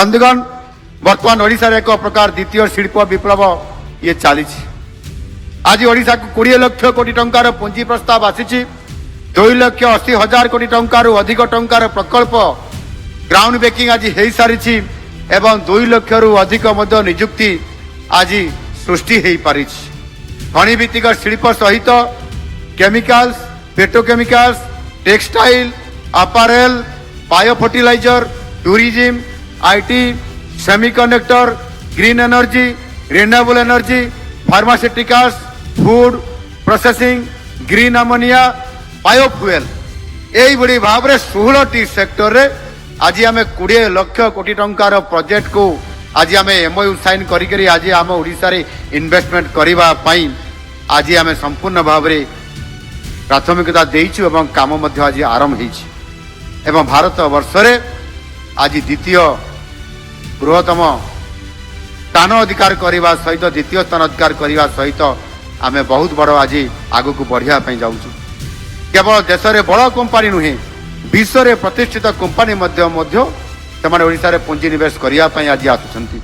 बंधुगण वर्तमान ओडिशा रे एक प्रकार द्वितीय शिल्प विप्लव ये चली आज ओडिशा को 20 लाख कोटी टंकार पुंजी प्रस्ताव आसी 2,80,000 कोटी टंकार अधिक टंकार प्रकल्प ग्राउंड ब्रेकिंग आज हो सारी एवं 2 लाख रु अधिक निजुक्ति आज सृष्टि हो पारी खनि भित्तिक शिल्प सहित chemicals petrochemicals textile apparel bio fertilizer tourism IT semiconductor green energy renewable energy pharmaceuticals food processing green ammonia biofuel यही भाव में 16 सेक्टर रे आज आम 20 लाख कोटी टंकार प्रोजेक्ट को आज आम एमओयू साइन करी आज आम ओडिशा रे इन्वेस्टमेंट करने आज आम संपूर्ण भाव में प्राथमिकता देइछु एवं काम मध्य आज आरंभ होइछि एवं भारत वर्ष रे आज द्वितीय बृहत्तम स्थान अधिकार करने सहित द्वितीय स्थान अधिकार करने सहित आम बहुत बड़ आज आग को बढ़िया जाऊँ केवल देश में बड़ कंपनी नुहे विश्व में प्रतिष्ठित कंपनी ओडिशा रे पुंजी निवेश करने आज आसुछंती।